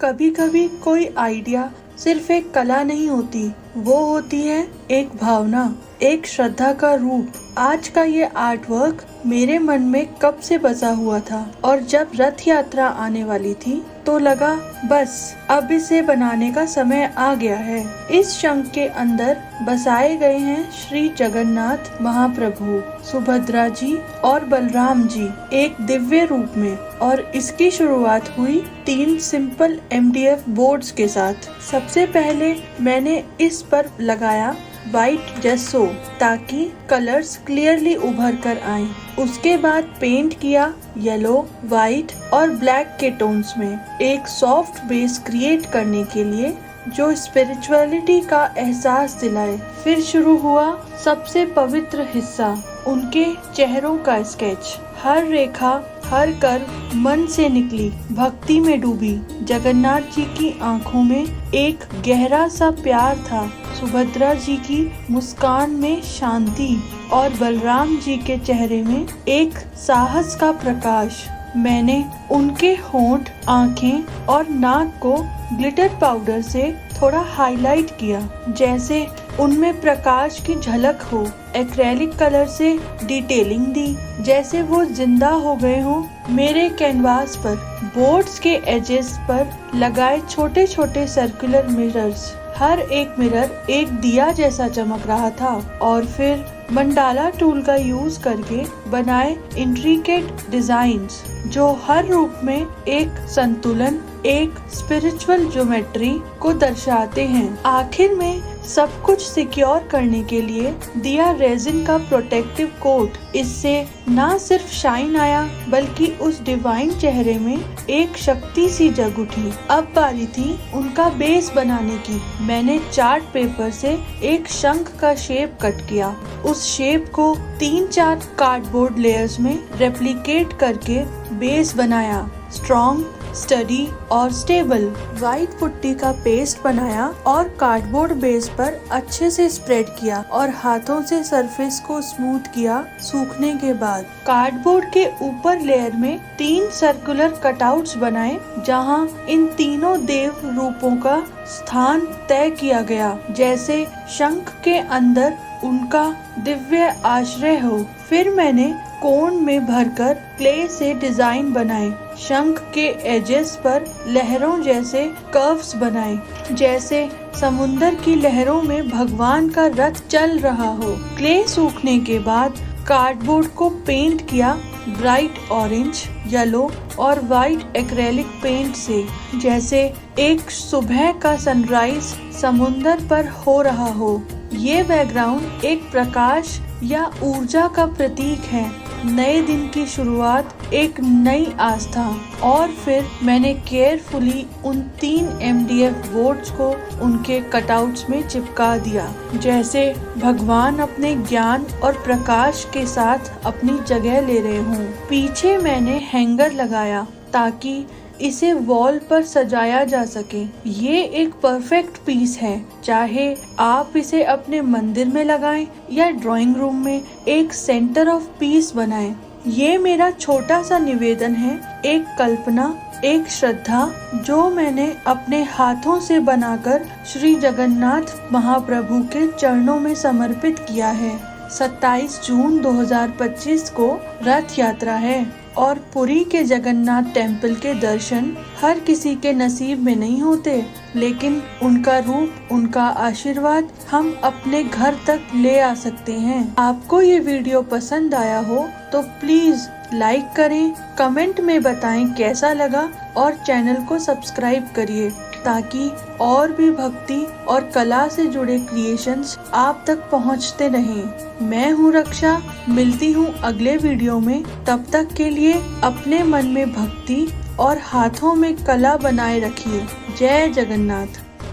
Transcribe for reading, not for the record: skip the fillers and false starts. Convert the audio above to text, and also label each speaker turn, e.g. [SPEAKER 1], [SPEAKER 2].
[SPEAKER 1] कभी कभी कोई आइडिया सिर्फ एक कला नहीं होती, वो होती है एक भावना, एक श्रद्धा का रूप। आज का ये आर्ट वर्क मेरे मन में कब से बसा हुआ था और जब रथ यात्रा आने वाली थी तो लगा बस अब इसे बनाने का समय आ गया है। इस शंख के अंदर बसाए गए हैं श्री जगन्नाथ महाप्रभु, सुभद्रा जी और बलराम जी एक दिव्य रूप में। और इसकी शुरुआत हुई 3 सिंपल MDF बोर्ड्स के साथ। सबसे पहले मैंने इस पर लगाया व्हाइट जेसो ताकि कलर्स क्लियरली उभर कर आएं। उसके बाद पेंट किया येलो, व्हाइट और ब्लैक के टोन्स में एक सॉफ्ट बेस क्रिएट करने के लिए जो स्पिरिचुअलिटी का एहसास दिलाए। फिर शुरू हुआ सबसे पवित्र हिस्सा, उनके चेहरों का स्केच। हर रेखा, हर कर्व मन से निकली, भक्ति में डूबी। जगन्नाथ जी की आंखों में एक गहरा सा प्यार था, सुभद्रा जी की मुस्कान में शांति और बलराम जी के चेहरे में एक साहस का प्रकाश। मैंने उनके होंठ, आंखें और नाक को ग्लिटर पाउडर से थोड़ा हाईलाइट किया, जैसे उनमें प्रकाश की झलक हो। एक्रेलिक कलर से डिटेलिंग दी, जैसे वो जिंदा हो गए हो। मेरे कैनवास पर बोर्ड्स के एजेस पर लगाए छोटे छोटे सर्कुलर मिरर्स, हर एक मिरर एक दिया जैसा चमक रहा था। और फिर मंडाला टूल का यूज करके बनाए इंट्रिकेट डिजाइन्स जो हर रूप में एक संतुलन, एक स्पिरिचुअल ज्योमेट्री को दर्शाते हैं। आखिर में सब कुछ सिक्योर करने के लिए दिया रेजिन का प्रोटेक्टिव कोट। इससे ना सिर्फ शाइन आया बल्कि उस डिवाइन चेहरे में एक शक्ति सी जग उठी। अब बारी थी उनका बेस बनाने की। मैंने चार्ट पेपर से एक शंख का शेप कट किया। उस शेप को 3-4 कार्डबोर्ड लेयर्स में रेप्लिकेट करके बेस बनाया, स्ट्रॉन्ग, स्टडी और स्टेबल। व्हाइट पुट्टी का पेस्ट बनाया और कार्डबोर्ड बेस पर अच्छे से स्प्रेड किया और हाथों से सरफेस को स्मूथ किया। सूखने के बाद कार्डबोर्ड के ऊपर लेयर में 3 सर्कुलर कटआउट्स बनाए, जहां इन तीनों देव रूपों का स्थान तय किया गया, जैसे शंख के अंदर उनका दिव्य आश्रय हो। फिर मैंने कोन में भरकर क्ले से डिजाइन बनाए, शंख के एजेस पर लहरों जैसे कर्व्स बनाए, जैसे समुंदर की लहरों में भगवान का रथ चल रहा हो। क्ले सूखने के बाद कार्डबोर्ड को पेंट किया ब्राइट ऑरेंज, येलो और व्हाइट एक्रेलिक पेंट से, जैसे एक सुबह का सनराइज समुंदर पर हो रहा हो। ये बैकग्राउंड एक प्रकाश या ऊर्जा का प्रतीक है, नए दिन की शुरुआत, एक नई आस्था। और फिर मैंने केयरफुली उन 3 MDF बोर्ड्स को उनके कटआउट्स में चिपका दिया, जैसे भगवान अपने ज्ञान और प्रकाश के साथ अपनी जगह ले रहे हों। पीछे मैंने हैंगर लगाया ताकि इसे वॉल पर सजाया जा सके। ये एक परफेक्ट पीस है, चाहे आप इसे अपने मंदिर में लगाएं या ड्राइंग रूम में एक सेंटर ऑफ पीस बनाएं। ये मेरा छोटा सा निवेदन है, एक कल्पना, एक श्रद्धा जो मैंने अपने हाथों से बनाकर श्री जगन्नाथ महाप्रभु के चरणों में समर्पित किया है। 27 जून 2025 को रथ यात्रा है और पुरी के जगन्नाथ टेम्पल के दर्शन हर किसी के नसीब में नहीं होते, लेकिन उनका रूप, उनका आशीर्वाद हम अपने घर तक ले आ सकते हैं। आपको ये वीडियो पसंद आया हो तो प्लीज लाइक करें, कमेंट में बताएं कैसा लगा और चैनल को सब्सक्राइब करिए ताकि और भी भक्ति और कला से जुड़े क्रिएशंस आप तक पहुंचते रहें। मैं हूं रक्षा, मिलती हूं अगले वीडियो में। तब तक के लिए अपने मन में भक्ति और हाथों में कला बनाए रखिए। जय जगन्नाथ।